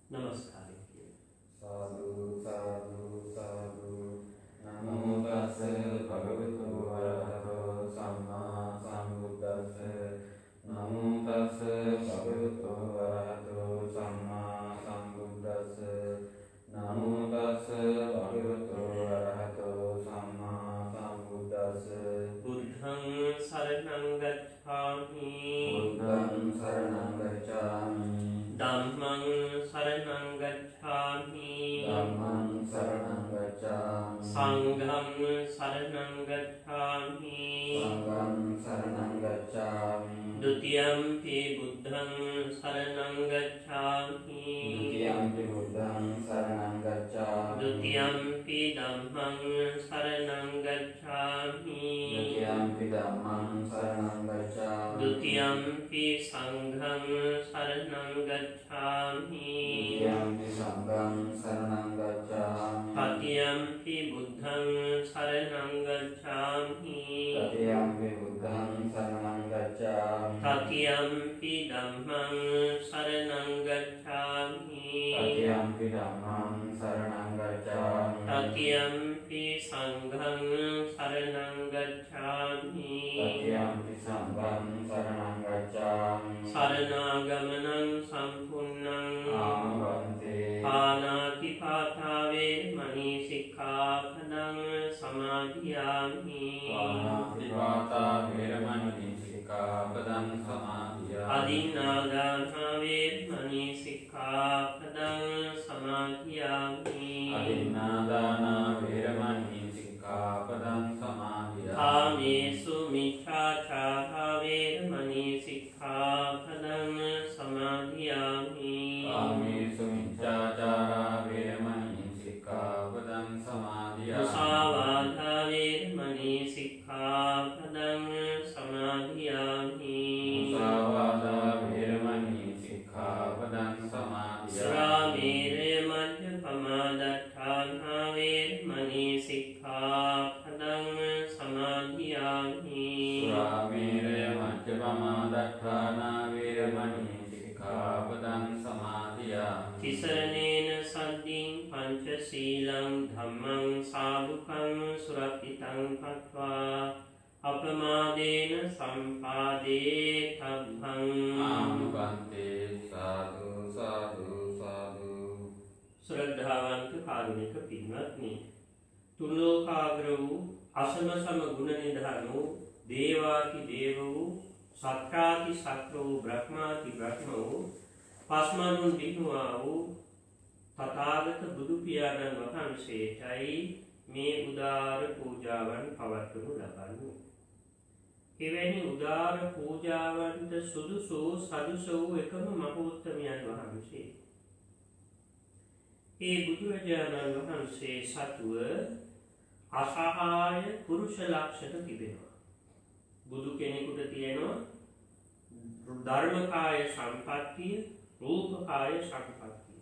नमस्कार साधु साधु साधु नमो तस्से भगवतो अरहतो सम्मा सम्बुद्दस्से नमो तस्से भगवतो अरहतो सम्मा सम्बुद्दस्से नमो तस्से भगवतो अरहतो सम्मा सम्बुद्दस्से बुद्धं शरणं गच्छामि बुद्धं शरणं गच्छामि धम्मं शरणं गच्छामि धम्मं शरणं गच्छामि संघं शरणं गच्छामि संघं शरणं गच्छामि द्वितीयंपि बुद्धं शरणं गच्छामि द्वितीयंपि बुद्धं शरणं गच्छामि द्वितीयंपि धम्मं शरणं गच्छामि द्वितीयंपि धम्मं शरणं गच्छामि द्वितीयंपि संघं शरणं गच्छामि द्वितीयंपि संघं शरणं गच्छामि तृतीयंपि बुद्धं शरणं गच्छामि तृतीयंपि बुद्धं शरणं गच्छामि तृतीयंपि धम्मं शरणं गच्छामि तृतीयंपि धम्मं शरणं गच्छामि तृतीयंपि संघं शरणं गच्छामि तृतीयंपि संघं शरणं गच्छामि शरणागमनं सम्पूर्णं आमवन्ते पानातिपाता वेरमणि सिक्खापदं समादियामि पानातिपाता वेरमणि सिक्खापदं समादियामि अदिन्नादाना वेरमणि सिक्खापदं समादियामि अदिन्नादाना वेरमणि सिक्खापदं समादियामि कामेषु मिथ्याचारा वेरमणि सिक्खापदं समादियामि कामेषु मिथ्याचारा वेरमणि सिक्खापदं समादियामि मुसावादा वेरमणि सिक्खापदं समादियामि मुसावादा वेरमणि सिक्खापदं समादियामि सुरामेरय मद्यपमादत्ताना वेरमणि सिक्खापदं समादियामि सुरामेरय मद्यपमादत्ताना वेरमणि सिक्खापदं समादियामि तिसरणेन सद्दिं पञ्चशीलं धम्मं साधुकं सुरक्षितं कृत्वा अपमादेन सम्पादेतव्यम् आमवन्ते साधु साधु साधु श्रद्धावंत कारुणिक पिन्वत्नि तुलोकाग्र वූ असम सम गुण निधान वූ देवाति देव वූ सत्राति सत्र वූ ब्रह्माति ब्रह्म वූ පස්මරුන් දිනුවා වූ තථාගත බුදු පියාණන් වහන්සේටයි මේ උදාර පූජාවන් පවත්වනු ලබන්නේ. එවැනි උදාර පූජාවන්ට සුදුසු සදුසු එකම මහෝත්තමයන් වහන්සේ. ඒ බුදුරජාණන් වහන්සේ සතුව අසහාය පුරුෂ ලක්ෂණ තිබෙනවා. බුදු කෙනෙකුට තියෙනවා ධර්මකාය සම්පත්තිය රූපකාය සම්පත්තිය.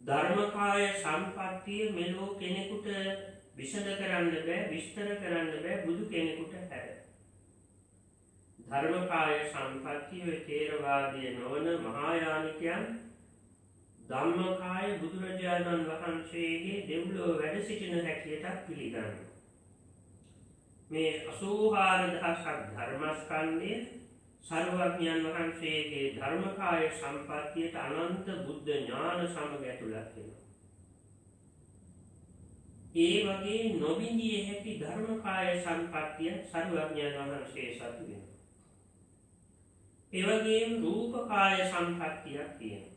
ධර්මකාය සම්පත්තිය මෙලෝ කෙනෙකුට විෂද කරන්න බෑ විස්තර කරන්න බෑ බුදු කෙනෙකුට හැර. ධර්මකාය සම්පත්තිය තේරවාදී නොවන මහායානිකයන් ධම්මකාය බුදුරජාණන් වහන්සේගේ දෙව්ලොව වැඩ සිටින හැටියටත් පිළිගන්නවා. මේ 84000ක් ධර්මස්කන්ධය සර්වඥයන් වහන්සේගේ ධර්මකාය සම්පත්තියට අනන්ත බුද්ධ ඥාන සමග ඇතුළත් වෙනවා. ඒ වගේ නොබිඳිය හැකි ධර්මකාය සම්පත්තිය සර්වඥයන් වහන්සේ සතු වෙනවා. ඒ වගේම රූපකාය සම්පත්තියක් තියෙනවා.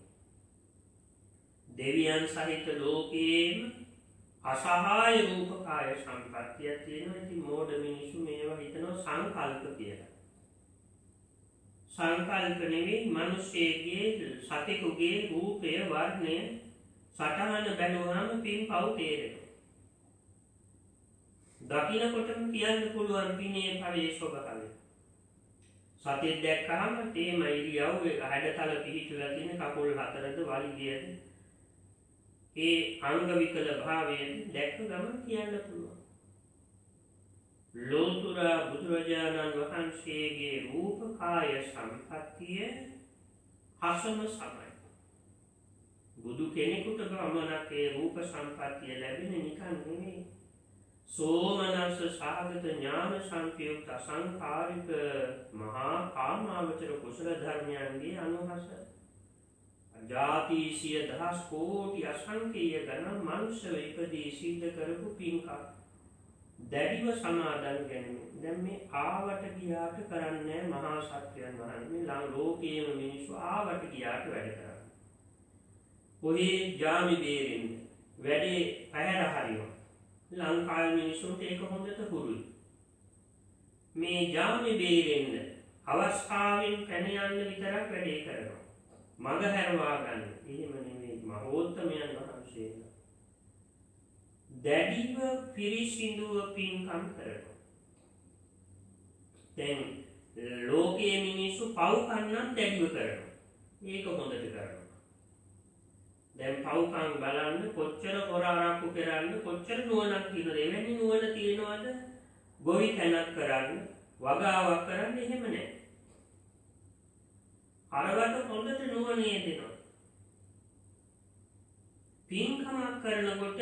දෙවියන් සහිත ලෝකයේම අසහාය රූපකාය සම්පත්තියක් තියෙනවා. ඉතින් මෝඩ මිනිස්සු මේවා හිතනවා සංකල්ප කියලා. සංකල්ප නෙවෙයි මිනිස්සෙගේ සතෙකුගේ රූපය වර්ණය සටහන බැලුවාම පින් පව් තේරෙනවා. දකින්නකොටම කියන්න පුළුවන් පිනේ ඵලයේ ස්වභාවය. සතෙක් දැක්කහම තේම ඉරියව් හැඩතල පිහිටලා තියෙන කකුල් හතරද වලිගයද ඒ අංග විකල භාවයෙන් දැක්ක ගමන් කියන්න පුළුවන්. ලෝතුර බුදුරජාණන් වහන්සේගේ රූපකාය සම්පත්තිය අසම සමයි. බුදු කෙනෙකුට ගමනක් ඒ රූප සම්පත්තිය ලැබෙන්නේ නිකන් නෙමෙයි. සෝමනස්ස සාගත ඥාන සංපයුක්ත අසංඛාරික මහා කාමාවචර කුසල ධර්මයන්ගේ අනුහස. ජාතිසිය දහස් කෝටි අසංකේය ගණන් මනුෂ්‍යව ඉපදී සිද්ධ කරපු පින්කම් දැඩිව සමාදන් ගැනීම. දැන් මේ ආවට ගියාට කරන්නේ මහා සත්‍යයන් වහන්සේ ලෝකයේම මිනිස්සු ආවට ගියාට වැඩ කරන්නේ. ඔහේ ජාමි බේරෙන්න වැඩේ පැහැර හරිනවා. ලංකාවේ මිනිස්සුන්ට ඒක හොඳට හුරුයි. මේ ජාමි බේරෙන්න අවස්ථාවෙන් පැන යන්න විතරක් වැඩේ කරනවා. මග හැරවා ගන්න. එහෙම නෙමෙයි මහෝත්තමයන් වහන්සේලා. දැඩිව පිරිසිදුව පින්කම් කරනවා. දැන් ලෝකයේ මිනිස්සු පව්කම් නම් දැඩිව කරනවා. ඒක හොඳට කරනවා. දැන් පව්කම් බලන්න කොච්චර හොරාරක්කු කරන්න කොච්චර නුවණක් තියෙනවද? එවැනි නුවණ තියෙනවද? ගොවි තැනක් කරන්න, වගාවක් කරන්න එහෙම නැහැ. අරවට හොඳට නුවණේ දෙනවා. පින්කමක් කරනකොට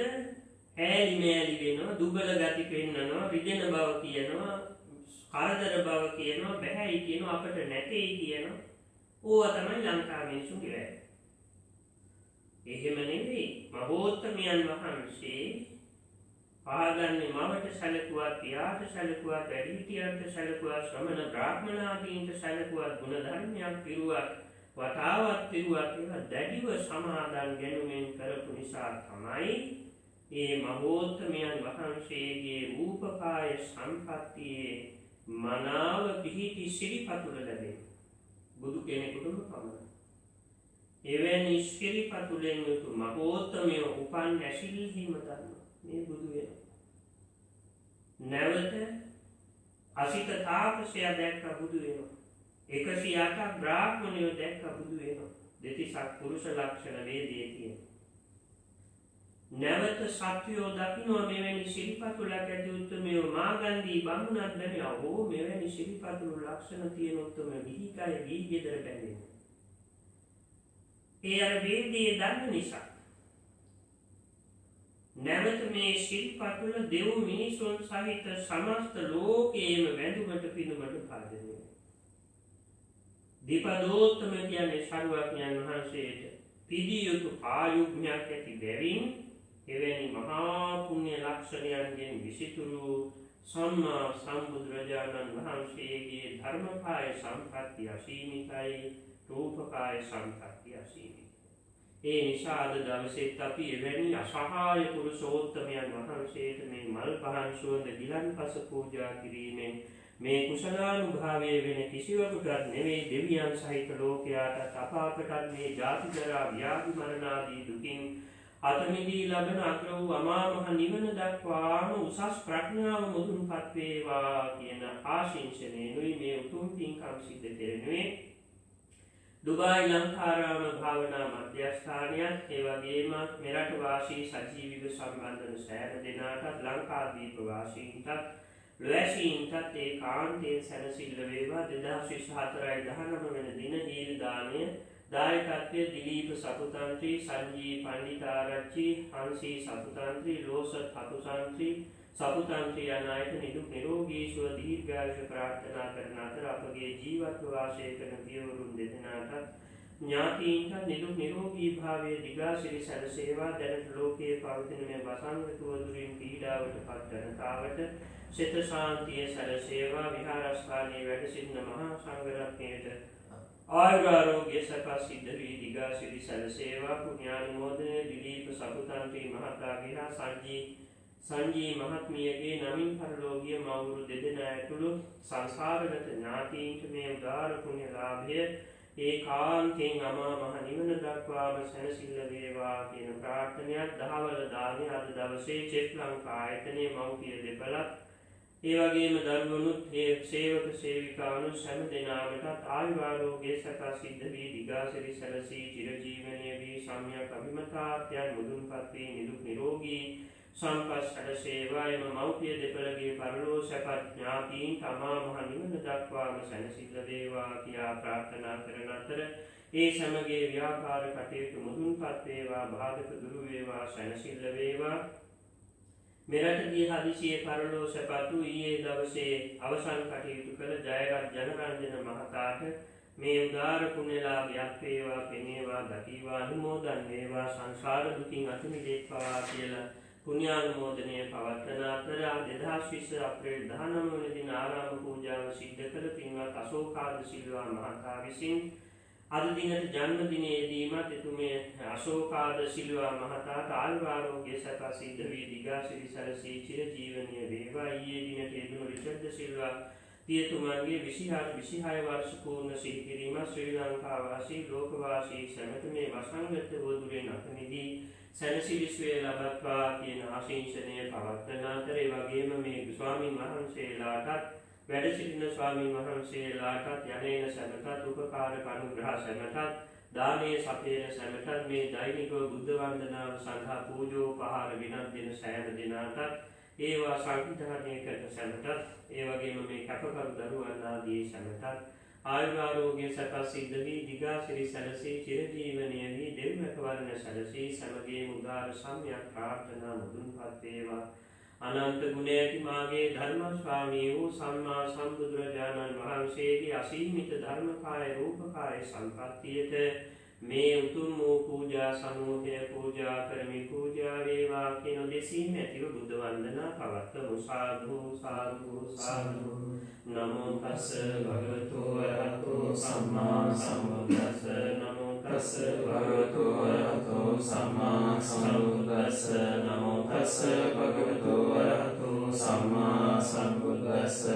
ඈලි මෑලි වෙනවා, දුබල ගති පෙන්නනවා, රිදෙන බව කියනවා, කරදර බව කියනවා, බැහැයි කියනවා, අපට නැtei කියනවා. ඕවා තමයි ලංකාවේ මිනිසුන්ගේ වැඩ. එහෙම නෙවෙයි මහෝත්තමයන් වහන්සේ ආගන්නේ මවට සැලකුවා, පියාට සැලකුවා, වැඩිහිටියන්ට සැලකුවා, ශ්‍රමණ බ්‍රාහ්මණාදීන්ට සැලකුවා, ගුණ ධර්මයක් පිරුවා, වතාවත් පිරුවා කියලා දැඩිව සමාදන් ගැනීමෙන් කරපු නිසා තමයි මේ මහෝත්තමයන් වහන්සේගේ රූපකාය සම්පත්තියේ මනාව පිහිටි සිරිපතුල ලැබෙන්නේ. බුදු කෙනෙකුටම පමණයි. එවැනි සිරිපතුලෙන් යුතු මහෝත්තමය උපන් ඇසිල්හිම දන්නවා. මේ බුදු වෙනවා. නැවත අසිත තාපසයා දැක්ක බුදු වෙනවා. 108ක් බ්‍රාහ්මණයෝ දැක්ක බුදු වෙනවා. දෙතිසක් පුරුෂ ලක්ෂණ වේදයේ තියෙන. නැවත සත්‍යෝ දකින්නවා මෙවැනි සිරිපතුලක් ඇති උත්තමයෝ මාගන්දී බමුණක් බැරිලා ඕ මෙවැනි සිරිපතුල ලක්ෂණ තියෙන උත්තම ගිහිකය ගිහි ගෙදර බැඳෙනවා. ඒ අර වේදයේ දන්න නිසා නැවත මේ ශිල්පතුල දෙව් මිනිසුන් සහිත සමස්ත ලෝකයේම වැඳුමට පිනුමට පාදනය. දීපදෝත්තම කියන්නේ සර්වඥයන් වහන්සේට පිළිය යුතු ආයුග්මයක් ඇති බැවින් එවැනි මහා පුණ්‍ය ලක්ෂණයන්ගෙන් විසිතුරු සම්මා සම්බුදුරජාණන් වහන්සේගේ ධර්මකාය සම්පත්තිය අසීමිතයි, රූපකාය සම්පත්තිය අසීමිතයි. ඒ නිසා අද දවසේත් අපි එවැනි අසහාය පුරුෂෝත්තමයන් වහන්සේට මේ මල් පහන් සුවඳ ගිලන්පස පූජා කිරීමෙන් මේ කුසලානුභාවය වෙන කිසිවකුටත් නෙවෙයි දෙවියන් සහිත ලෝකයාට අපාපටත් මේ ජාති ජරා ව්‍යාධි මරණ ආදී දුකින් අත මිදී ලබන අග්‍ර වූ අමා මහ නිවන දක්වාම උසස් ප්‍රඥාව මුදුන්පත් වේවා කියන ආශිංසනයෙනුයි මේ උතුම් පින්කම් සිද්ධ කෙරෙනුයේ. දුබායි ලංකාරාම භාවනා මධ්‍යස්ථානයත් ඒ වගේම මෙරට වාසී සජීවීව සම්බන්ධන සෑම දෙනාටත් ලංකාදීප වාසීන්ටත් ලොයසීන්ටත් ඒකාන්තයෙන් සැනසෙල්ල වේවා. 2024 වෙනි දින දීල් දාණය දායකත්වයේ දිලීප සතුතන්ත්‍රි, සංජී පණ්ඩිතාරච්චි, හංසී සතුතන්ත්‍රි, ලෝසත් සතුතන්ත්‍රි, සතුතන්ත්‍රි යන අයට නිදුක් නිරෝගී සුව දීර්ඝායුෂ ප්‍රාර්ථනා කරන අතර අපගේ ජීවත්ව වාසය කරන පියවරුන් දෙදෙනාටත් ඥාතීන්ට නිදුක් නිරෝගී භාවයේ දිගාසිරි සැලසේවා. දැනට ලෝකයේ පවතින මේ වසංගත වදුරින් පීඩාවට පත් ජනතාවට සිත ශාන්තිය සැලසේවා. විහාරස්ථානයේ වැඩ සිටින මහා සංඝරත්නයට ආයුරාරෝග්‍ය සැප සිද්ධ වී දිගාසිරි සැලසේවා. පුණ්‍යානුමෝදනය දිලීප සතුතන්ත්‍රි මහතාගේ හා සංජී මහත්මියගේ නමින් පරලෝකීය මව්වරු දෙදෙනා ඇතුළු සංසාරගත ඥාතීන්ට මේ උදාර පුණ්‍ය ලාභය ඒකාන්තයෙන් අමා මහ නිවන දක්වාම සැනසෙල්ල වේවා කියන ප්‍රාර්ථනයක් දහවල දානේ අද දවසේ චෙක් ලංකා ආයතනයේ මව්පිය දෙපළක් ඒ වගේම දරුවනුත් ඒ සේවක සේවිකාවනුත් හැම දෙනාටත් ආයුරාරෝග්‍ය සැප සිද්ධ වී දිගාසිරි සැලසී චිරජීවනයේ වී සම්‍යක් අභිමතාර්ථයන් මුදුන්පත් වී නිදුක් නිරෝගී සම්පත් සැලසේවා. එම මව්පිය දෙපළගේ පරලෝ සැපත් ඥාතීන් තමා මහ නිවන දක්වාම සැනසෙල්ල වේවා කියා ප්‍රාර්ථනා කරන අතර ඒ සමගේ ව්‍යාපාර කටයුතු මුදුන්පත් වේවා, බාධක දුරු වේවා, සැනසෙල්ල වේවා. මෙරටදී හදිසියේ පරලෝ සැපතු ඊයේ දවසේ අවසන් කටයුතු කළ ජයරත් ජනරන්ජන මහතාට මේ උදාර පුණ්‍යලාභයක් වේවා, පෙනේවා, දකීවා, අනුමෝදන් වේවා, සංසාර දුකින් අත මිදෙත්වා කියලා පුණ්‍යානුමෝදනය පවත්වන අතර 2020 අප්‍රේල් 19 වන දින ආරාම පූජාව සිද්ධ කළ පින්වත් අශෝකාද සිල්වා මහතා විසින් අද දිනට ජන්මදිනයේදීමත් එතුමේ අශෝකාද සිල්වා මහතාට ආයුරාරෝග්‍ය සැප සිද්ධ වී දිගාසිරි සැලසී චිරජීවනීය වේවා. ඊයේ දිනට යෙදුණු රිචඩ් සිල්වා පියතුමන්ගේ 26 වර්ෂ පූර්ණ සිහි කිරීම ශ්‍රී ලංකා වාසී ලෝකවාසී සැමට මේ වසංගත වදුරෙන් අත මිදී සැනසිලිස්වේ ලබත්වා කියන ආශිංසනය පවත්වන අතර ඒ වගේම මේ ස්වාමීන් වහන්සේලාටත් වැඩ සිටින ස්වාමීන් වහන්සේලාටත් යන්නේන සැමටත් උපකාරක අනුග්‍රහ සැමටත් දානයේ සපේන සැමටත් මේ දෛනිකව බුද්ධ වන්දනාව සඳහා පූජෝපහාර විනත් දෙන සෑම දිනකටත් ඒවා සංවිධානය කරන සැමටත් ඒ වගේම මේ කැපකරු දරුවන් ආදී සැමටත් ආයුරාරෝග්‍ය සැප සිද්ධ වී දිගාසිරි සැලසී චිරජීවනීය වී දෙව්මක වර්ණ සැලසී සමගේම උදාර සම්‍යක් ප්‍රාර්ථනා මුදුන්පත් වේවා. අනන්ත ගුණයති මාගේ ධර්ම ස්වාමී වූ සම්මා සම්බුදුරජාණන් වහන්සේගේ අසීමිත ධර්මකාය රූපකාය සම්පත්තියට මේ උතුම් වූ පූජා සමූහය පූජා කරමි. පූජා වේවා කියන දෙසින් ඇතිව බුද්ධ වන්දනා පවත්වමු. සාදු සාදු සාදු. නමෝ තස්ස භගවතු වරහතෝ සම්මා සම්බුද්දස්ස. නමෝ තස්ස භගවතු වරහතෝ සම්මා සම්බුද්දස්ස. නමෝ තස්ස භගවතු වරහතෝ සම්මා සම්බුද්දස්ස.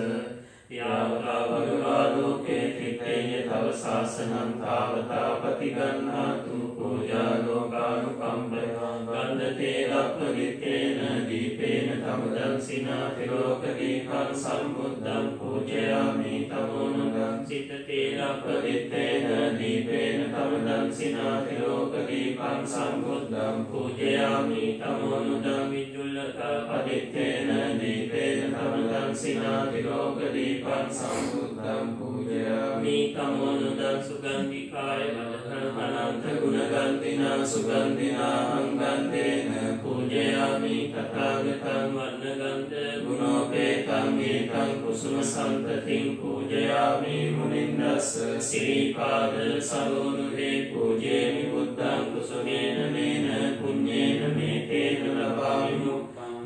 යාවතා භගවා ලෝකේ තිත්තේය තව ශාසනං තාවතා පතිගන්නාතු පූජා ලෝකානුකම්පයා ගන්ධතේ ලක්ඛවිත්තේන දීපේන තමදං සිනාති ලෝක දීපං සම්බුද්ධං පූජයාමි තමෝනුගං සිතතේ ලක්ඛවිත්තේන දීපේන තමදං සිනාති ලෝක දීපං සම්බුද්ධං පූජයාමි තමෝනුගං විජුල්ලතා පදිත්තේන දීපේන තමදං සිනාති ලෝක දීපං සම්බුද්ධං පූජයාමි තමෝනුදං සුගන්ධිකාය වදන අනන්ත ගුණගන්ධිනා සුගන්ධිනා අංගන්තේන පූජයාමි තථාගතං වන්නගන්ධ ගුණෝපේතං ඒතං කුසුම සම්පතින් පූජයාමි මුනින්දස්ස සිරිපාද සලෝනුරේ පූජේමි බුද්ධං කුසුමේන මේන පුඤ්ඤේන මේතේන ලබාමිමු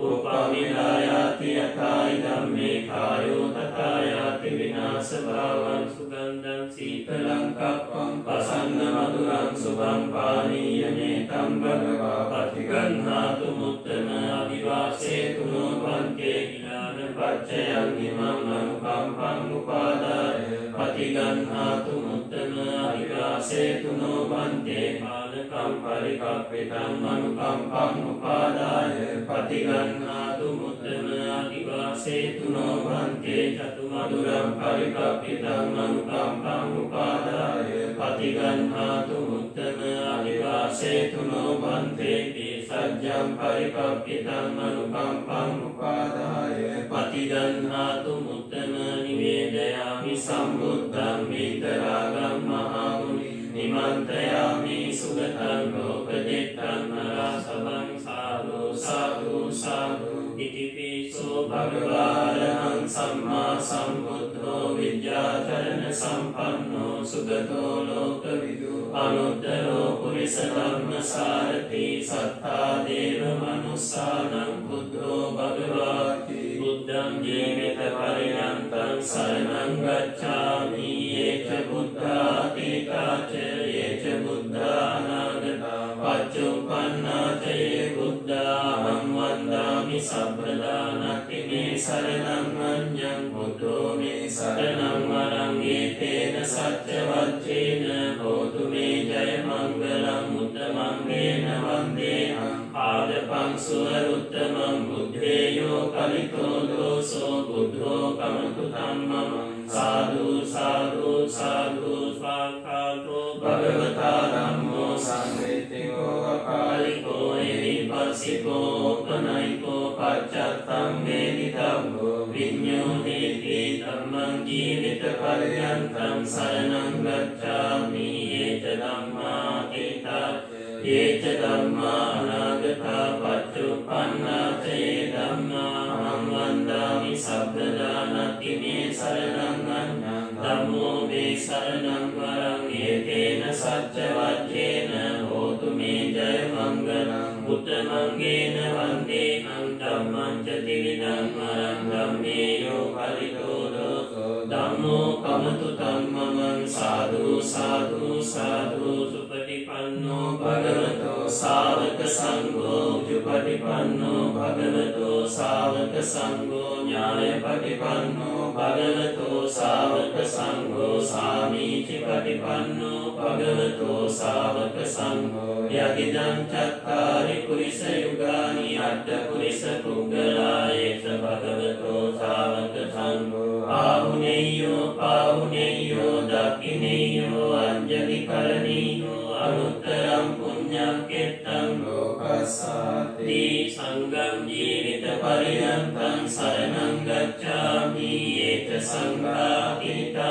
උපමිලායාති යථායි ධම්මේ කායෝ තථායාති විනාශ භාවං සුගන්ධං සීතලං කප්පං පසන්න මధుරං සුභං පානීයමේ තම් භගවා පටිගන්හාතු මුත්තම අදිවාසේතු නොපන්තේ කිලාන පච්චයං හිමං අනුකම්පං උපාදාය පටිගන්හාතු මුත්තම අදිවාසේතු නොපන්තේ පාලකම් පරිකප්පිතං අනුකම්පං උපාදාය පටිගන්හාතු මුත්තම අදිවාසේතු නොපන්තේ චතු මధుරං පරිකප්පිතං අනුකම්පං උපාදාය පටිගන්හාතු මුත්තම අදිවාසේතු නොපන්තේ සජ්ජං පරිකප්පිතං අනුකම්පං උපාදාය පටිගන්හාතු මුත්තම නිවේදයාමි සම්බුද්ධං විතරාගං මහා මුනි නිමන්තයාමි සුගතං ලෝකදිත්තං නරසවං සාදු සාදු සාදු ඉතිපිසෝ භගවාරහං සම්මා සම්බුද්ධෝ විද්‍යාචරණ සම්පන්නෝ සුගතෝ ලෝකවිදු අනුත්තරෝ පුරිස ධම්මසාරති සත්තා දේව මනුස්සානං බුද්ධෝ භගවාති බුද්ධං ජීවිත පරියන්තං සරණං ගච්ඡාමි යේච බුද්ධාතීතාච යේච බුද්ධානාගතා පච්චුප්පන්නාච යේ බුද්ධාහං වන්දාමි සබ්බදා නති මේ සරණං අඤ්ඤං බුද්ධෝ මේ සරණං වරං ඒතේන සච්ච වච්චේන හෝතු මේ ජය මංගලං උත්තමං වේන වන්දේහං ආදපං සුවරුත්තමං බුද්ධේයෝ කලිතෝ දෝසෝ බුද්ධෝ කමතු ධම්මං සාදු සාදු සාදු ස්වාක්ඛාතෝ භගවතා ධම්මෝ සංඝේතිකෝ අකාලිකෝ එවිපස්සිකෝ කනයිකෝ පච්චත්තං වේදි ධම්මෝ විඤ්ඤෝතේති ධම්මං ජීවිත පරියන්තං සරණං ගච්ඡාමි ඒත येच धम्मा अनागता पच्चुपन्ना च ये धम्मा अहं वन्दामि सब्बदा नत्ति मे शरणं अन्यं धम्मो मे शरणं वरं एतेन सच्चवच्चेन होतु मे जयमङ्गलं उत्तमङ्गेन वन्देऽहं धम्मं च त्रिविधं वरं धम्मेयो फलितो दोषो धम्मो कमतु तम्ममं साधु साधु साधु सुपटिपन्नो भगवतो सावक संघो उजुपटिपन्नो भगवतो सावक संघो न्यायपटिपन्नो भगवतो सावक संघो सामीचिपटिपन्नो भगवतो सावक संघो यदिदं चत्तारि पुरिस युगानि अट्ठ पुरिस पुग्गलायेष भगवतो सावक संघो पाहुनेयो पाहुनेयो दक्षिणेयो अंजलि करणीयो अनुत्तरं पुण्यं कीर्तं लोकस्साति संगं जीवित पर्यन्तं शरणं गच्छामि ये च संघातीता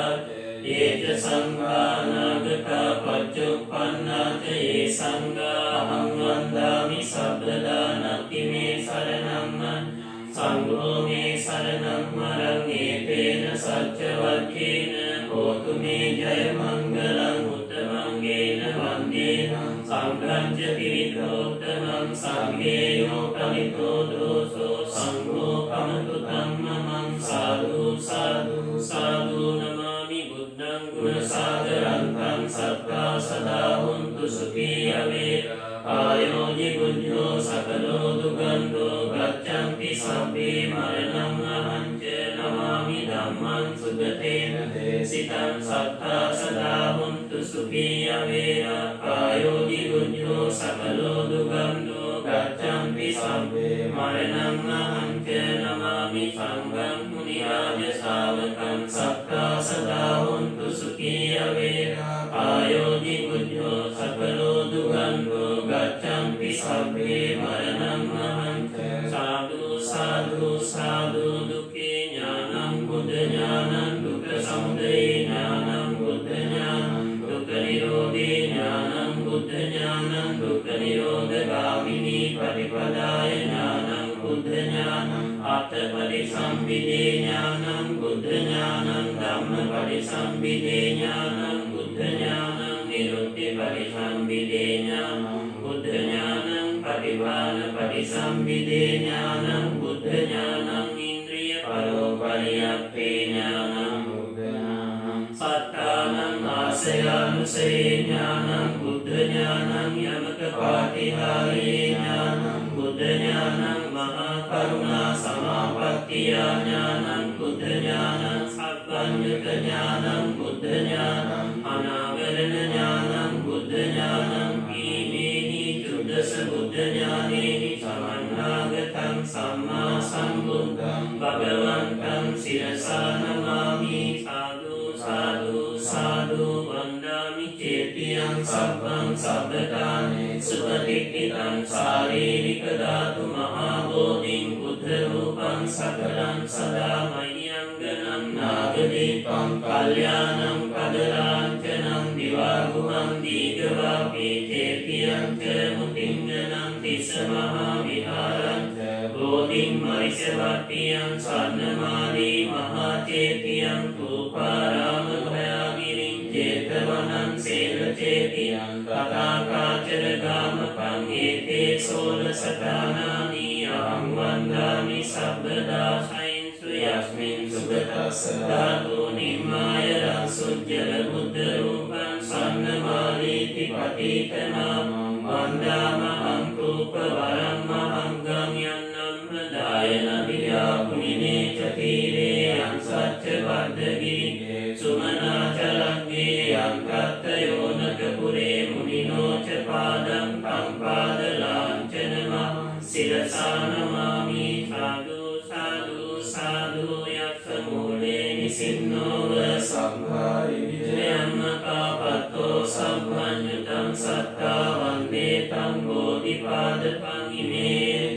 ये च संघानागता पच्चुपन्ना च ये संघा अहं वन्दामि सब्बदा नत्ति मे शरणं संघो मे शरणं वरं एतेन सच्चवच्चेन होतु मे जयमङ्गलं उत्तमङ्गेन वन्देऽहं संघं च त्रिविधोत्तमं संघेयो कलितो दोषो संघो कमतु तम्ममं साधु साधु साधु नमामि बुद्धं गुणसागरन्तं सत्ता सदा हुन्तु सुखी अवेर आयो जिगुज्यो सकलो दुगन्धो गच्छन्ति सब्बे मरणं अहं च नमामि धम्मं सुगतेन देशितं सत्ता सदा हुन्तु सुखी अवेर आयो जिगुज्यो सकलो दुगन्धो गच्छन्ति सब्बे मरणं अहं च नमामि संघं मुनिराज सावकं सत्ता सदा हुन्तु सुखी अवेर आयो जिगुज्यो सकलो दुगन्धो गच्छन्ति सब्बे मरणं अहं च साधु साधु साधु दुःखे ज्ञानं बुद्ध ज्ञानं दुःख समुदये ज्ञानं बुद्ध ज्ञानं दुःख निरोधे ज्ञानं बुद्ध ज्ञानं दुःख निरोधगामिनी प्रतिपदाय ज्ञानं बुद्ध ज्ञानं अर्थपरिसंविदे ज्ञानं बुद्ध ज्ञानं धम्मपरिसंविदे ज्ञानं बुद्ध ज्ञानं निरुक्तिपरिसंविदे ज्ञानं बुद्ध ज्ञानं प्रतिपादपरिसंविदे ज्ञानं बुद्ध ज्ञानं इन्द्रियपरोपर्यप्ते ज्ञानं बुद्ध ज्ञानं सत्तानं आशयानुसये ज्ञानं बुद्ध ज्ञानं यमकपाटिहारे ज्ञानं बुद्ध ज्ञानं महाकरुणा समापत्तिया ज्ञानं बुद्ध ज्ञानं सत्त्वयुत ज्ञानं बुद्ध ज्ञानं अनावरण ज्ञानं बुद्ध ज्ञानं कीमेहि चुदश बुद्ध ज्ञानेहि समन्नागतं सम्मा सम्बुद्धं भगवन्तं शिरसा नमामि साधु साधु साधु वन्दामि चेत्यं सब्बं सब्बतानि सुपतिष्ठितं शारीरिकधातु महाबोधिं बुद्धरूपं सकलं सदा मह्यङ्गनं नागदीपं कल्याणं कदलाञ्चनं दिवागुहं दीर्घवापि चेत्यं च मुतिञ्जनं तिस्समहाविहारं च बोधिं महिषवर्तियं स्वर्णमाली महाचेत्यं तूपारामभयागिरिं चेतवनं सेनचेत्यं तथाकाचरगामकं एते षोडशदानानि अहं वन्दामि सब्बदा सैन्सु यस्मिन् सुगतस्स धातु निर्मायरं सुज्जलबुद्धरूपं स्वर्णमालीति पतितनामं वन्दामहं रूपवरं महं गम्यन्नं हृदायनभिया पुनिने च तीरे अंसच्च सुमनाचलग्गे अंकत्तयोनकपुरे मुनिनो च पादं तं पादलाञ्छनमः शिरसा नमामि साधु साधु साधु यत्समूले निसिन्नो संहारि विजयन्नकापत्तो सम्पन्युतं सत्ता वन्दे तं बोधिपादपं इमे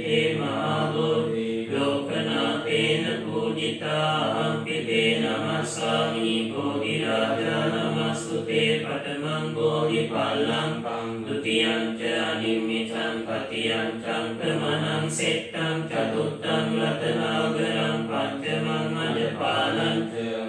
ते महाबोधि लोकनाथेन पूजिताहं पिते नमस्सामि बोधिराजा नमस्तुते पठमं बोधि බෝධිපල්ලංකං ဒုတိယံ ච අනිම්මිතං තතියං චංකමනං සෙට්ටං චතුත්තං රතනාගරං පංචමං අජපාලං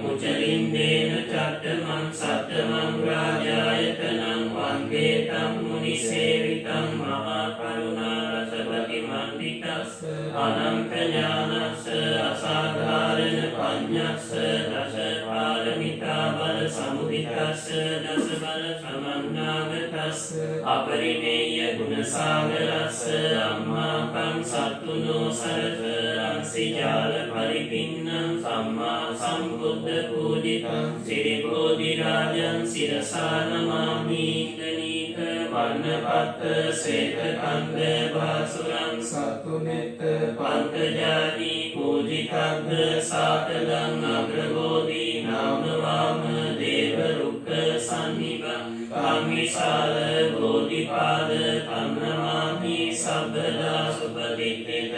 මුචලින්දේන චට්ඨමං සත්තමං රාජායතනං වන්දේතං මුනිසේවිතං මහා කරුණා රසවති මණ්ඩිතස්ස අනන්ත ඥානස්ස අසාධාරණ පඤ්ඤස්ස දස පාරමිතා බල සමුදිතස්ස දස බල සමන්නාගතස්ස අපරිමේය ගුණ සාගරස්ස අම්මාකං සත්තුනෝ සරස අංසිජාල පරිපින්නං සම්මා සම්බුද්ධ පූජිතං සිරි බෝධි රාජං සිරසා නමාමි ගණීක වර්ණපත්ත ශ්වේත කන්ද භාසුරං සතුනෙත් පන්තජාති පූජිතග්ග සාතලං අග්‍රබෝධි නාමවාම දේව රුක්ක සන්නිභං කාමිසාල බෝධිපාද පන්නමාමි සබ්බදා සුපතිත්ථිත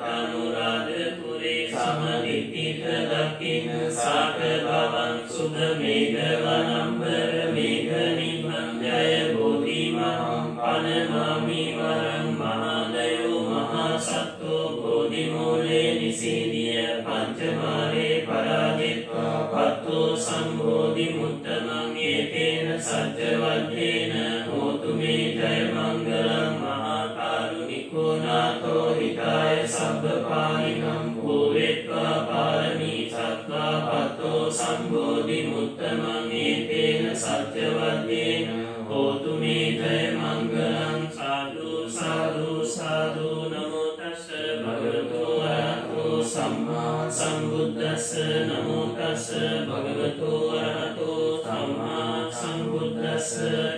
අනුරාධ පුරේ සමදිත්ථිත දක්ඛින සාක භවං සුද මේඝ වනම්බර මේඝ නිබ්බං ජය බෝධි මහං පනමාමි වරං මහාදයෝ මහා සත්තෝ බෝධි මූලේ නිසීදිය පංචමාරේ පරාජිත්වා පත්තෝ සම්බෝධි මුත්තමං ඒතේන සත්‍ය වද්දේන හෝතු මේ ජය මංගලං මහා කාරුණිකෝ නාතෝ හිතාය සබ්බපාණිනම් භූවෙත්වා පාරමී සත්වා පත්තෝ සම්බෝධි මුත්තමං ඒතේන සත්‍ය වද්දේන හෝතු මේ ජය මංගලං සාදු සාදු සාදු නමෝ තස්ස භගවතු වරහතෝ සම්මා සම්බුද්දස්ස නමෝ තස්ස භගවතු වරහතෝ සම්මා සම්බුද්දස්ස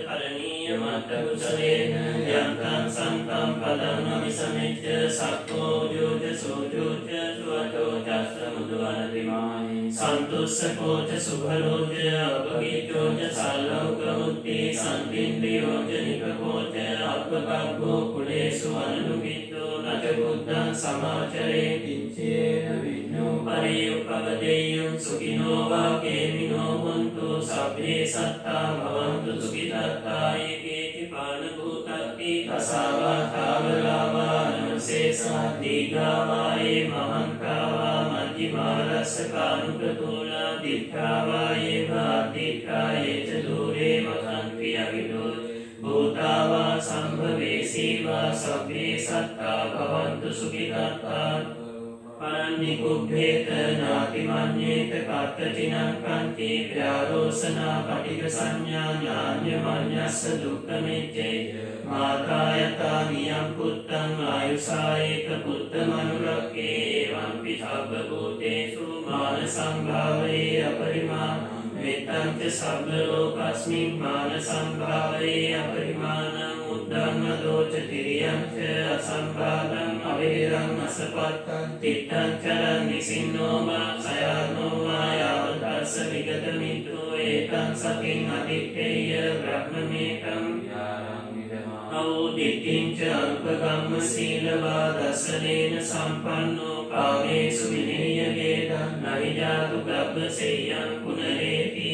කරණීය මත්ත කුසලේන යන්තං සම්තං පදං අபிසමෙච්ච සක්ඛෝ ජෝජ සෝජෝච සුවතෝ චස්ස මුදවනතිමානි සන්තුස්සකෝච සුභලෝච අපගීචෝච සල්ලෝක මුක්ති සන්තින්ද්‍රියෝච නිකකෝච අපකග්ගෝ කුලේසු අනුගිත්තෝ නච බුද්ධං සමාචරේ කිංචේන විඤ්ඤෝ පරියුප්පවදෙය්‍යං සුඛිනෝ වා කේමිනෝ හොන්තු සබ්බේ සත්තා භවන්තු සුඛිතත්තා ඒකේචි පාන භූතත්ති තසාවා තාවලාවා නමසේසා දීඝාවා ඒ මහන්තාවා මජ්ජිමා රස්සකානුකතෝලා දික්ඛාවා ඒ වාදික්ඛා ඒච දූරේ වසන්ති අවිදෝ භූතාවා සම්භවේසීවා සබ්බේ සත්තා භවන්තු සුඛිතත්තා පරන්නිකුබ්බේත නාතිමඤ්ඤේත කත්තචිනං කන්ති ප්‍රාරෝසනා පටිඝ සංඥා ඥාඤ්ඤමඤ්ඤස්ස දුක්ඛමෙච්චේ මාතායතා නියම් පුත්තං ආයුසායේක පුත්තමනුරක්ඛේ එවං පිසබ්බ භූතේසු මාන සංභාවේ අපරිමාණං මෙත්තං ච සබ්බ ලෝකස්මින් මාන සංභාවේ අපරිමාණං උද්ධං දෝච තිරියං ච අසම්භාගං අවේරං අසපත්තං තිත්තං චරං නිසින්නෝ වා සයනෝ වා යාවතස්ස විගත මිත්‍රෝ ඒතං සතින් අදිත්තේය බ්‍රහ්මමේකං අවුදිත්තිං ච අල්පකම්ම සීලවා දසනේන සම්පන්නෝ කාමේසු විනේය වේදං නහි ජාතු ගබ්බසෙය්‍යං පුනරේති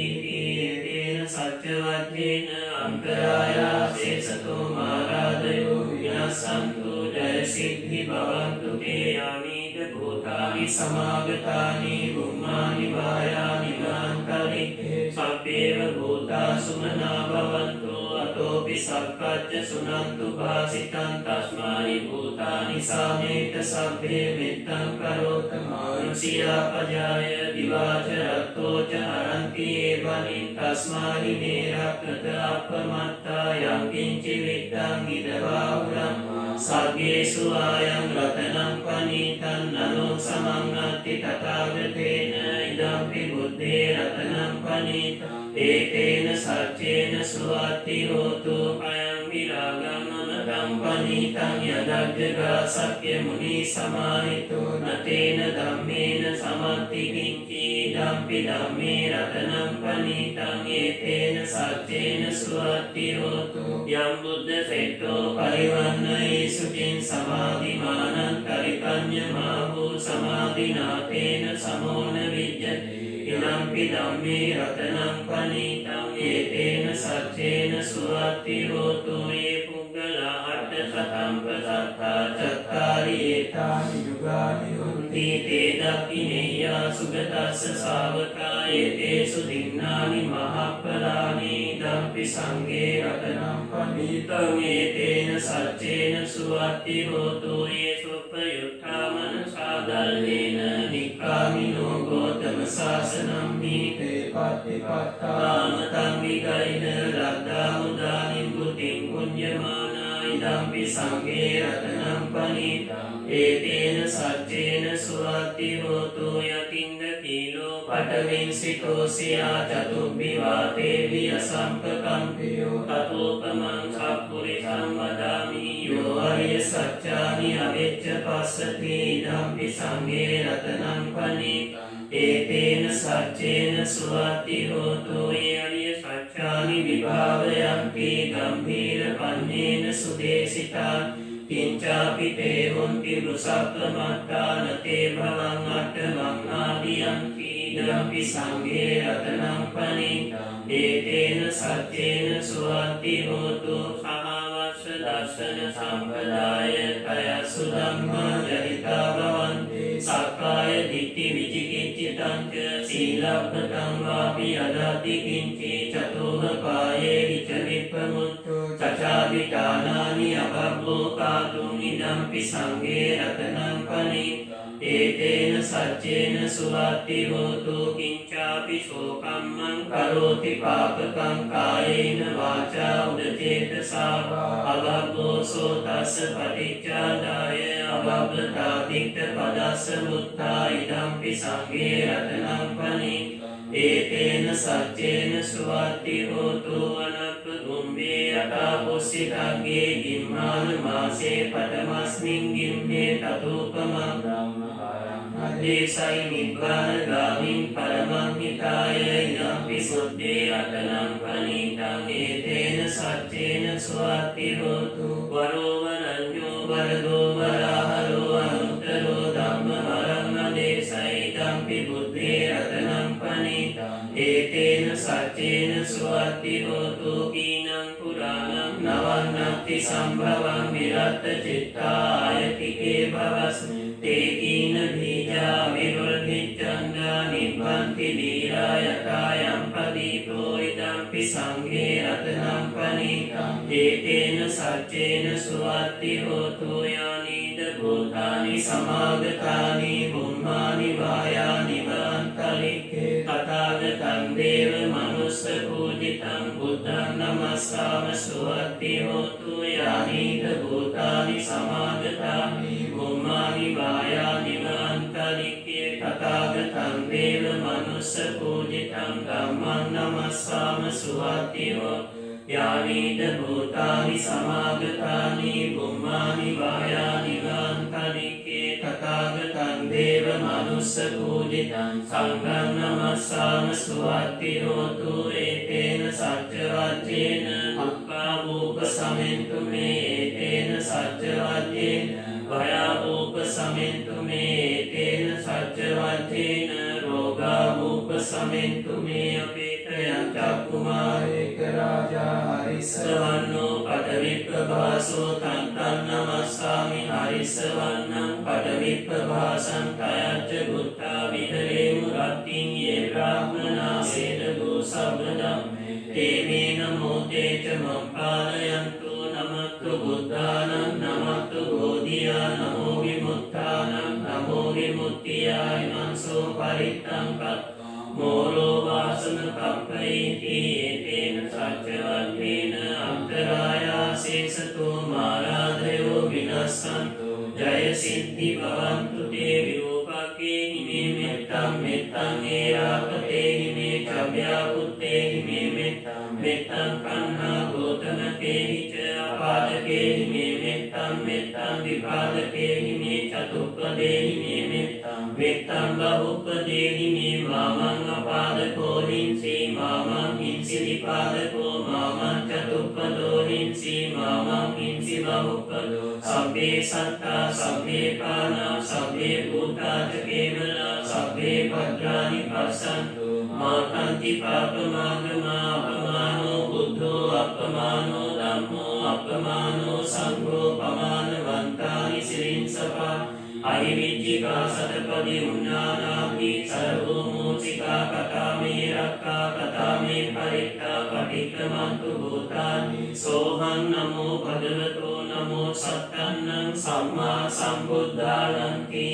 තේන සත්‍යවද්දේන අන්තරායා සේසතෝ මාරාදයෝ විනස්සන්තු ජය සිද්ධි භවන්තු තේ යානීක භූතානි සමාගතානි බුම්මානි වායානි නාන්තරික්ඛේ සබ්බේව භූතා සුමනා භවන්තු අතෝපි සක්කච්ඡ සුනන්තු භාසිතං තස්මානි භූතානි සාමේත සබ්බේ මෙත්තං කරෝත මානුෂියා පජාය දිවාච රත්තෝ ච හරන්ති ඒවනින් තස්මානි නේරක්කත අපමත්තා යං කිංචි විද්දං ඉදවාහුරං සග්ගේසු ආයං රතනං පනීතං නනෝ සමං අත්ති තථාගතේන ඉදම්පි බුද්ධේ රතනං පනීතං ඒකේන සච්චේන සුවත්ති හෝතු අයං විරාගං අනදං පනීතං යදග්ගා සක්්‍ය මුනි සමාහිතෝ නතේන ධම්මේන සමත්ති කිංචි ඉදම්පි ධම්මේ රතනං පනීතං ඒකේන සච්චේන සුවත්ති හෝතු යම් බුද්ධ සෙට්ටෝ පරිවන්නයි සුචින් සමාධිමානං කරිකඤ්ඤමා වූ සමාධිනාතේන සමෝන විජ්ජති ඉදම්පි ධම්මේ රතනං පනීතං ඒතේන සච්චේන සුවත්ති හෝතු ඒ පුද්ගලා අට්ඨ සතම් ප්‍රසත්තා චත්තාරි ඒතානි යුගානි හොන්ති තේ දක්ඛිනේයා සුගතස්ස ශාවකා ඒතේසු දින්නානි මහප්පලානි දම්පි සංඝේ රතනම් පණීතං ඒතේන සච්චේන සුවත්ති හෝතු ඒ සුප්පයුත්ථාමන සාදල්ලේන නික්ඛාමිනෝ ගෝතම සාසනම් නීතේ පත්තිපත්තාම තං විගයින රද්දා මුදානින් බුතින් පුඤ්ඤමානා ඉදම්පි සංඝේ රතනම් පණීතං ඒතේන සච්චේන සුවත්ති හෝතු යතින්ද කීලෝ පඨවින්සිතෝසියා චතුබ්බි වාතේ විය සම්පකම්පියෝ තතෝපමං සප්පුරිසං වදාමි යෝ අරිය සත්‍යානි අවෙච්ච පස්සති ඉදම්පි සංඝේ රතනම් පණීතං ඒතේන සච්චේන සුවත්ති හෝතු ඒ අරිය සත්‍යානි විභාවයන්ති ගම්භීර පඤ්ඤේන සුදේශිතාන් කිංචාපි තේ හොන්ති වෘසප්පමත්තාන තේ භවං අට්ඨමං ආදියන්ති ඉදම්පි සංඝේ රතනම් පණීතං ඒතේන සච්චේන සුවත්ති හෝතු සහවස්ස දර්ශන සම්පදාය කයසු ධම්මා ජනිතා භවන්ති සක්කාය දිට්ඨි විචිකිච්ඡිතං ච සීලබ්බතං වාපි අදාති කිංචි චතෝහ කායේ විචලිප්පමුත්තෝ චචාදිඨානානි අබබ්බෝ කාතුං ඉදම්පි සංඝේ රතනම් පණීතං ඒතේන සච්චේන සුවත්ති හෝතු කිංචාපි සෝකම්මං කරෝති පාපකං කායේන වාචා උදචේතසා අබබ්බෝ සෝතස්ස පටිච්චාදාය අබබ්බතාදික්ඛ පදස්ස මුත්තා ඉදම්පි සංඝේ රතනම් පණීතං ඒතේන සච්චේන සුවත්ති හෝතු අනප්පගුම්බේ අටාපොස්සිතග්ගේ ගිම්මාන මාසේ පඨමස්මින් ගිම්මේ තතෝපමං අදේසයි නිබ්බාන ගාමින් පරමං හිතාය ඉදම්පි සුද්ධේ රතනම් පණීතං ඒතේන සච්චේන සුවත්ති හෝතු වරෝ වරඤ්ඤෝ වරදෝ වරාහරෝ අනුත්තරෝ ධම්ම වරං අදේසයි ඉදම්පි බුද්ධේ රතනම් පණීතං ඒතේන සච්චේන සුවත්ති හෝතු කීනං පුරාණං නවන්නත්ති සම්භවං විරත් චිත්තා ආයතිකේ භවස්මි තේ කීන බීජා විරුද්ධිච්ඡන්දා නිබ්බන්ති දීරා යතායම් පදීපෝ ඉදම්පි සංඝේ රතනම් පණීතං ඒතේන සච්චේන සුවත්ති හෝතු යානීද භූතානි සමාගතානි බුම්මානි වායානි වන්තලික්ඛේ තථාගතං දේව මනුස්ස පූජිතං බුද්ධං නමස්සාම සුවත්ති හෝතු යානීද භූතානි සමාගතානි බුම්මානි වායානි වන්තලික්ඛේ තථාගතං දේව මනුස්ස පූජිතං ධම්මං නමස්සාම සුවත්ති හෝතු යානීද භූතානි සමාගතානි බුම්මානි වායානි වන්තලික්ඛේ තථාගතං දේව මනුස්ස පූජිතං සංඝං නමස්සාම සුවත්ති හෝතු ඒතේන සච්ච වජ්ජේන අක්ඛාවෝප සමෙන්තු මේ ඒතේන සච්ච වජ්ජේන භයාවෝප සමෙන්තු මේ ඒතේන සච්ච වජ්ජේන රෝගාවෝප සමෙන්තු මේ අපේතයං චක්කුමාරේක රාජා හරිස්සවන්නෝ පඨවිප්පභාසෝ තං තං නමස්සාමි හරිස්සවන්නං පඨවිප්පභාසං තයච්ච බුත්තා විහෙරේමු රත්තින් යේ බ්‍රාහ්මනා සේදගෝ සබ්බදම්මේ තේමේ නමෝ තේච මම්පාලයන්තු නමත්තු බුද්ධානං නමත්තු බෝධියා නමෝ විමුක්තානං නමෝ විමුක්තියාය මන්සෝ පරිත්තං කත්වා මෝරෝ වාසන කප්පයිති ඒතේන සච්චවත්තේන අන්තරායාසේසතෝ මාරාධයෝ විනස්සන්තු ජය සිද්ධි භවන්තු තේ විරූපකේ හිමේ මෙත්තං මෙත්තං ඒරාපතේ හිමේ චභ්‍යාපුත්තේ හිමේ මෙත්තං මෙත්තං කන්හා ගෝතනකේ හිච අපාදකේ හිමේ මෙත්තං මෙත්තං විපාදකේ හිමේ චතුප්පදේ හිමේ මෙත්තං මෙත්තං බහුප්පදේ හිමේ මාමං අපාදකෝ හිංසී මාමං හිංසි විපාදකෝ මාමං චතුප්පදෝ හිංසී මාමං හිංසි බහුප්පදෝ සබ්බේ සත්තා සබ්බේ පානා සබ්බේ භූතාච කේවලා සබ්බේ භද්‍රානි පස්සන්තු මාකන්ති පාපමාගමා අප්පමානෝ ධම්මෝ අප්පමානෝ සංඝෝ පමානවන්තානි සිරින්සපා අහිවිච්චිකා සතපදි උන්නානාපි සරවෝ මෝචිකා කතාමේ රක්කා කතාමේ පරිත්තා පටික්කමන්තු භූතානි සෝහං නමෝ භගවතෝ නමෝ සත්තන්නං සම්මා සම්බුද්ධානන්ති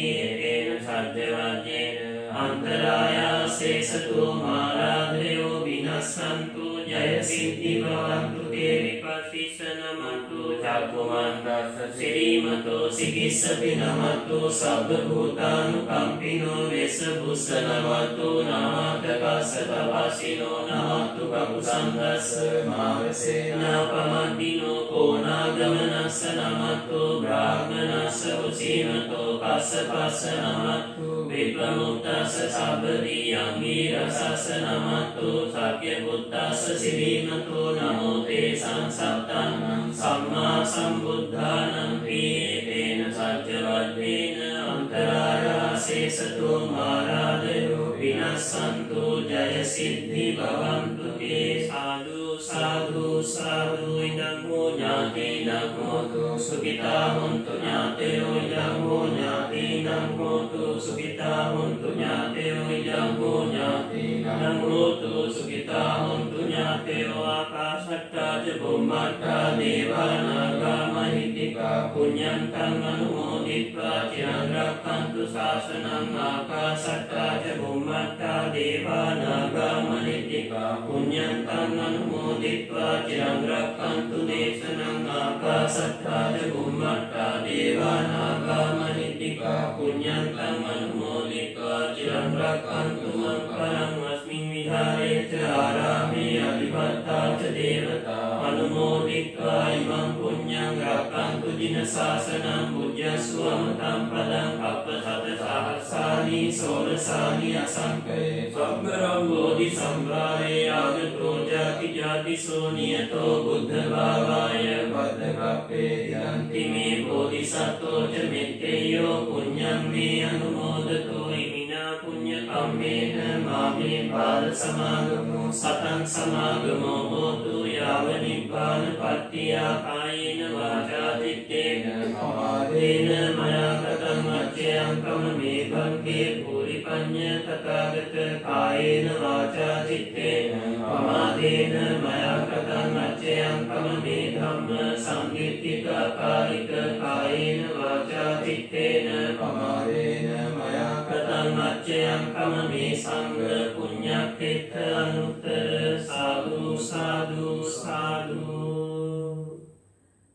ඒන සජ්ජවජ්ජේන අන්තරායාසේසතෝ මාරාධයෝ විනස්සන්තු ජය සිද්ධි භවන්තු තේ විපස්සිස නමතු චක්කුමන්දස්ස සිරීමතෝ සිකිස්සති නමතු සබ්බ භූතානුකම්පිනෝ වෙස්ස බුස්ස නමතු නාමකස්ස තපස්සිනෝ නමතු කකුසන්දස්ස මාවසේන පමද්දිනෝ කෝනාගමනස්ස නමතු බ්‍රාහ්මනස්ස උසීනතෝ පස්ස නමතු විප්‍රමුක්තස්ස සබ්බදීයං වීරසස්ස නමතු සක්‍ය බුද්දස්ස සිරීමතෝ නමෝ තේ සංසත්තං සම්මා සම්බුද්ධානං පීතේන සච්චවද්දේන අන්තරායාසේසතෝ මාරාදයෝ විනස්සන්තු ජය සිද්ධි භවන්තු තේ සාදු සාදු සාදු ඉදං හෝ ඥාතීනං හෝතු සුඛිතා හොන්තු ඥාතයෝ ඉදං හෝ ඥාතීනං හෝතු සුඛිතා හොන්තු ඥාතයෝ ඉදං හෝ ඥාතීනං හෝතු සුඛිතා හොන්තු ඥාතයෝ ආකාශට්ටා ච බුම්මට්ටා දේවානාගා මහිත්‍තිකා පුඤ්ඤන්තං අනුමෝදිත්වා චිරං රක්ඛන්තු ශාසනං ආකාශට්ටා ච බුම්මට්ටා දේවානාගා මහිත්‍තිකා පුඤ්ඤන්තං අනුමෝදිත්වා චිරං රක්ඛන්තු දේශනං ආකාශට්ටා ච බුම්මට්ටා දේවානාගා මහිත්‍තිකා පුඤ්ඤන්තං අනුමෝදිත්වා චිරං රක්ඛන්තු මං පරං අස්මින් විහාරේ ච ආරාමේ අධිපත්තා ච දේවතා අනුමෝදිත්වා ඉමං පුඤ්ඤං රක්ඛන්තු දින ශාසනං බුද්ධස්ව අමතං පදං අප්පසත සහස්සානි සෝරසානි අසංකේ සම්බරං බෝධි සම්භාරේ ආගතෝ ජාති ජාතිසෝ නියතෝ බුද්ධ භාවාය බද්දකප්පේ යන්ති මේ බෝධිසත්වෝ ච මෙත්තේයෝ පුඤ්ඤං මේ අනුමෝදතෝ ඉමිනා පුඤ්ඤ කම්මේන මාමේ පාද සමාගමෝ සතං සමාගමෝ හෝතු යාව නිබ්බාන පත්තියා කායේන වාචා චිත්තේන පමාදේන මයා කතං අච්චයං කම මේ භංගේ පූරි පඤ්ඤ තථාගත කායේන වාචා චිත්තේන පමාදේන මයා කතං අච්චයං කම මේ ධම්ම සංගීතික කායික කායේන වාචා චිත්තේන පමාදේන මයා කතං අච්චයං කම මේ සංඝ පුඤ්ඤක්ඛිත අනුත්තර සාදු සාදු සාදු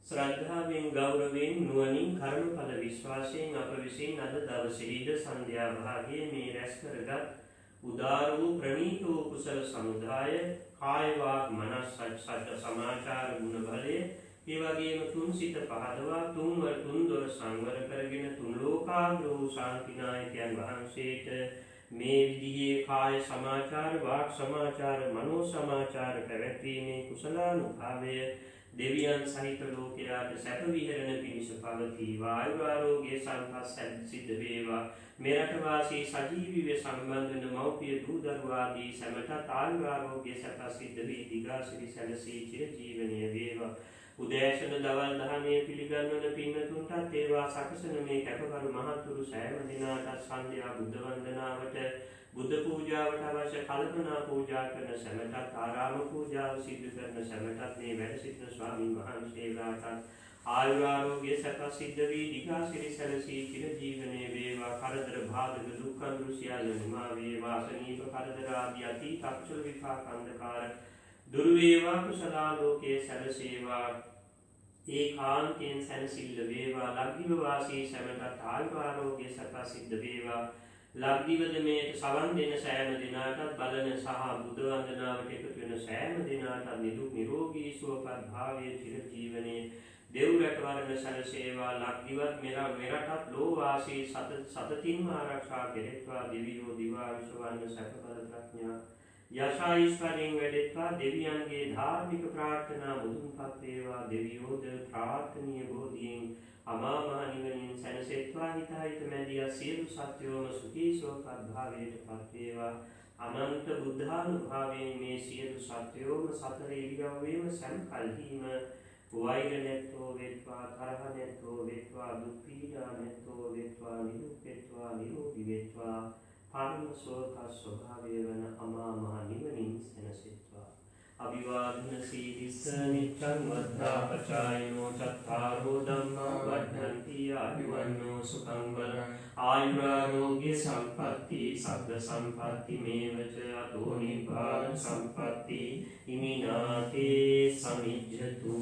ශ්‍රද්ධාවෙන් ගෞරවයෙන් නුවණින් කර්මඵල විශ්වාසයෙන් අප විසින් අද දවසේදී සන්ධ්‍යා භාගයේ මේ රැස් කරගත් උදාර වූ ප්‍රණීත වූ කුසල සමුදාය කාය වාග් මනස් සච්ච සමාචාර ගුණ බලය ඒ වගේම තුන් සිත පහදවා තුන් දොර සංවර කරගෙන තුන් ලෝකාග්‍ර වූ ශාන්තිනායකයන් වහන්සේට මේ විදිහේ කාය සමාචාර වාක් සමාචාර මනෝ සමාචාර පැවැත්වීමේ කුසලානුභාවය දෙවියන් සහිත ලෝකයාට සැප විහරණ පිණිස පවතිවා ආයු ආරෝග්‍ය සම්පත් සිද්ධ වේවා මෙරට වාසී සජීවීව සම්බන්ධ වන මව්පිය දූ දරුවා ආදී සැමට ආයු ආරෝග්‍ය සැප සිද්ධ වී දිගාසිරි සැලසී චිර ජීවනීය වේවා උදෑසන දවල් දහමේ පිළිගන්වන පින්වතුන්ටත් ඒවා සකසන මේ කැපකරු මහතුරු සෑම දිනාටත් සන්ධ්‍යා බුද්ධ වන්දනාවට බුද්ධ පූජාවට අවශ්‍ය කල්පනා පූජා කරන සැමටත් ආරාම පූජාව සිදු කරන සැමටත් මේ වැඩ සිටින ස්වාමීන් වහන්සේලාටත් ආයු ආරෝග්‍ය සැප සිද්ධ වී දිගාසිරි සැලසී චිර ජීවනයේ වේවා කරදර බාධක දුක්ඛ දුසියල් නිමා වේවා සනීප කරදර ආදී අතීත අකුසල විපාක අන්ධකාර දුරු වේවා කුසලා ලෝකයේ සැලසේවා ඒකාන්තයෙන් සැනසෙල්ල වේවා ලක්දිව වාසී සැමටත් ආයු ආරෝග්‍ය සැප සිද්ධ වේවා ලක්දිවද මේට සවන් දෙන සෑම දිනාටත් බලන සහ බුද්ධ වන්දනාවට එකතු වෙන සෑම දිනාටත් නිදුක් නිරෝගී සුවපත් භාවයේ චිර ජීවනයේ දෙව් රැකවරණ සැලසේවා ලක්දිවත් මෙරටත් ලෝ වාසී සතතින්ම ආරක්ෂා කෙරෙත්වා දෙවියෝ දිවා විශ්වවන්න සැපපල ප්‍රඥා යශායිස්වරයෙන් වැඩෙත්වා දෙවියන්ගේ ධාර්මික ප්‍රාර්ථනා මුදුන්පත් වේවා දෙවියෝද ප්‍රාර්ථනීය බෝධියෙන් අමා මහ නිවනින් සැනසෙත්වා හිතහිත මැදියා සියලු සත්වෝම සුඛී සෝපත් භාවයට පත් වේවා අනන්ත බුද්ධානුභාවයෙන් මේ සියලු සත්වයෝම සතර ඉරියව්වෙම සම්කල්හිම වෛර නැත්තෝ වෙත්වා, තරහ නැත්තෝ වෙත්වා, දුක් පීඩා නැත්තෝ වෙත්වා, නිදුක් වෙත්වා, නිරෝගී වෙත්වා, පරම සෝත ස්වභාවය වන අමා මහ නිවනින් සැනසෙත්වා. අභිවාදන සීලිස්ස නිච්ඡං වද්ධාපචායිනෝ චත්තාරෝ ධම්මා වද්ධන්ති ආයුවන්නෝ සුඛං බලං ආයුරාෝග්‍ය සම්පatti සග්ග සම්පatti මේවච අතෝ නිබ්බාන සම්පatti ඉමිනාතේ සමිජ්ජතු.